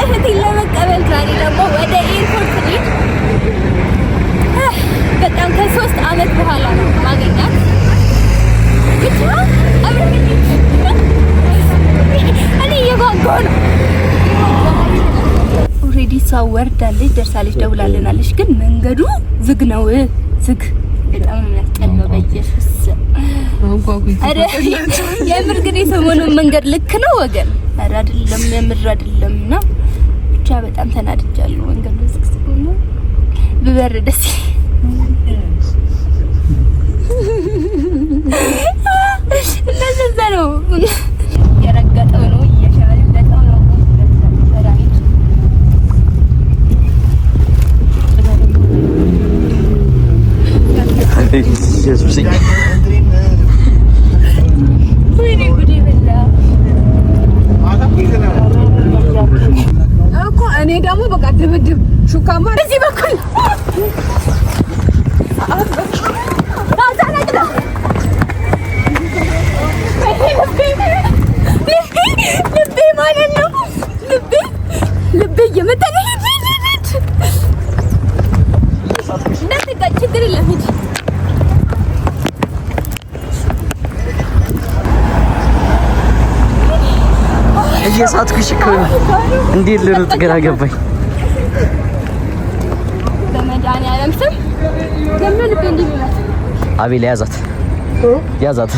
እህቴን ለመቀበል ዛሬ ደግሞ ወደ ኤርፖርት ልሄድ በጣም ከ3 አመት በኋላ ነው ማገኛት። ብቻ አብረን እኔ እየጓጓሁ ነው። ኦልሬዲ ሰው ወርዳለች፣ ደርሳለች፣ ደውላለናለች። ግን መንገዱ ዝግ ነው። ዝግ በጣም የሚያስጠላው በኢየሱስ አረ የምር ግን የሰሞኑን መንገድ ልክ ነው ወገን? አረ አይደለም፣ የምር አይደለምና ብቻ በጣም ተናድጃለሁ። መንገዱ ዝግ ስለሆነ ብበር ደስ እንደዛ ነው። የረገጠው ነው እየሸበለጠው ነው። ኢየሱስ ወይኔ ጉዴ በላ እኮ። እኔ ደግሞ በቃ ድብድብ ሹካማ እዚህ በኩል ልቤ ማለት ነው። ልቤ እየመጣ ነው። እንዳትጋጭ ችግር የለም። ሂድ እየሳትኩሽ እኮ ነው። እንዴት ልሩጥ ግራ ገባኝ። በመድኃኒዓለም ስም ለምን ልቤ እንዲህ ይላል? አቤል ያዛት።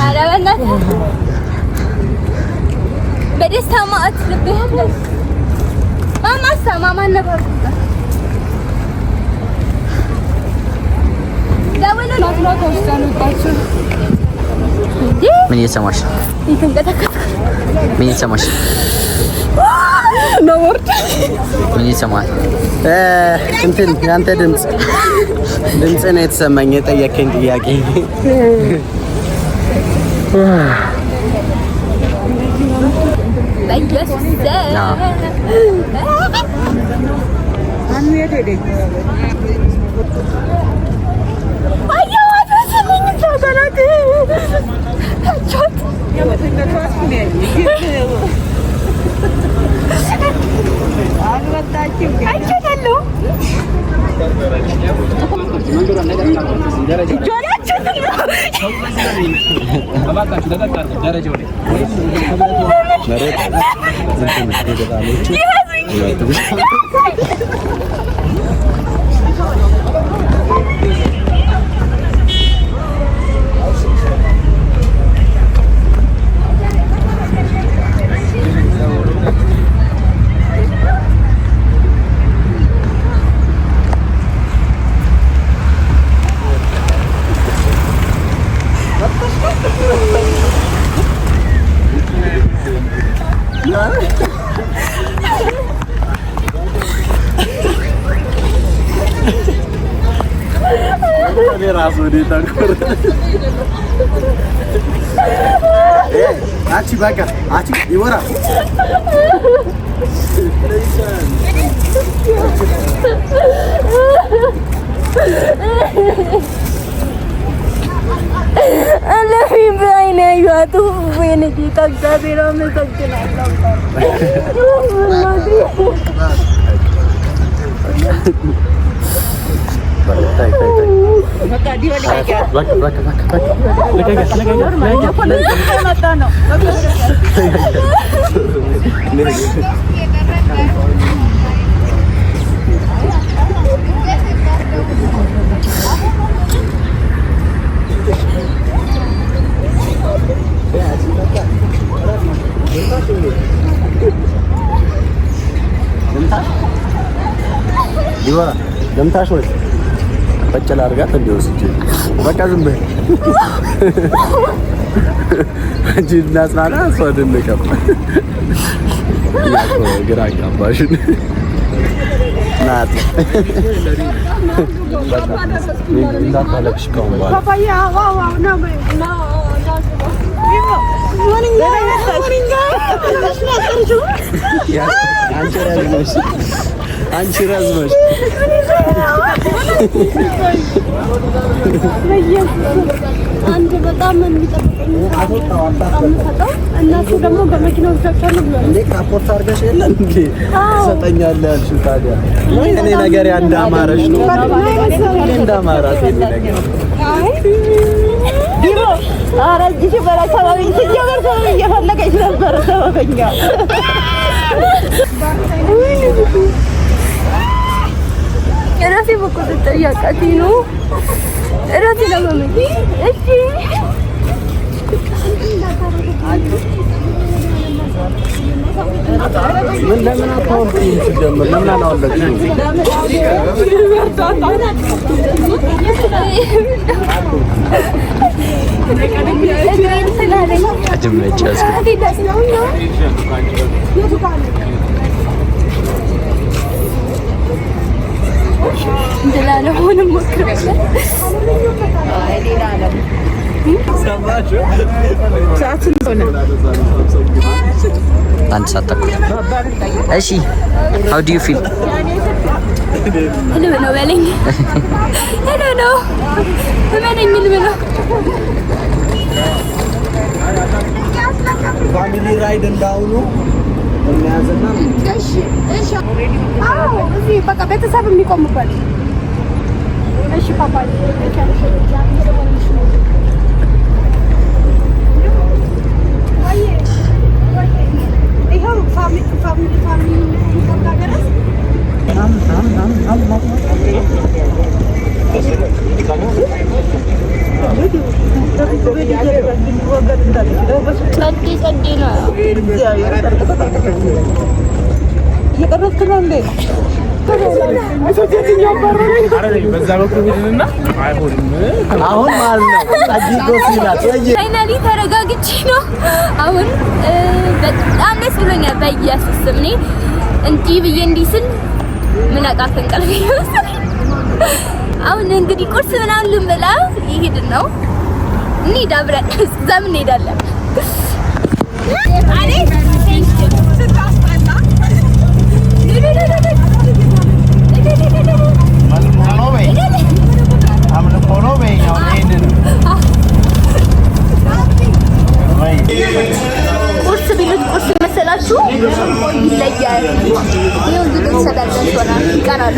ኧረ በእናትህ በደስታ ማዕት ልቤ ያለ ማማን ነበር ምን እየሰማሽ ነው? ምን እየሰማሽ ነው? ወርድ ምን እየሰማሽ? እንትን ያንተ ድምጽ ነው የተሰማኝ። የጠየቀኝ ጥያቄ ራሱ ዲታንኮር አቺ ባካ አቺ ይወራ አለፊ በአይኔ ያቱ ወይኔ ታጋቢራ መሰግናለሁ። ይወራ ደምታሽ ወይ በጨላ አድርጋት እንዲወስጂ በቃ ዝም በይ እንጂ እናጽናና። እሷ ደንቀም ያቆ ግራ አጋባሽን ናት። እንዳታለቅሽ ከሆነ ባባ ዋው ነው ነው አንቺ ረዝመሽ አንድ በጣም የሚጠብቀኝ እነሱ ደግሞ በመኪናው ተከተሉ ብለው እንዴ ካፖርት አድርገሽ የለም እንዴ ትሰጠኛለህ ያልሽው ታዲያ እኔ ነገር እንዳማረሽ ነው እንዳማራት ነገር አይ ዲሞ አረጅሽ በራሳዊ ሲጀመር ሰው እየፈለገች ነበር ሰውኛ እራሴ በቁጥጥር ያቃተኝ ነው እራሴ ለማመን እሺ ምን ለምን አታወልቂ ሲጀምር ለምን አላወለቅሽ እንደላለ ሆነ ሞክረሽ አንድ ሰዓት ተኩል እሺ how do you feel hello ነው በለኝ hello ነው በመነኝ ምን ነው ፋሚሊ ራይድ እንዳውኑ እናያዘና እሺ እሺ አዎ እዚህ በቃ ቤተሰብ የሚቆምበት እሺ ፓፓ አሁን ማለት ነው አጂጎስ ይላል ፋይናሊ ተረጋግቼ ነው አሁን በጣም ደስ ብሎኛል በኢየሱስ ስም እኔ እንዲህ ብዬ እንዲህ ስል ምን አቃተን ቀልቤ አሁን እንግዲህ ቁርስ ምናምን ልንበላ ይሄድን ነው እንሂድ አብረን እዛም እንሄዳለን አሬ ቁርስ ቢሉት ቁርስ መሰላችሁ ይለያል። ይሄው እንግዲህ ተሰዳደን ሆና ይቀራሉ።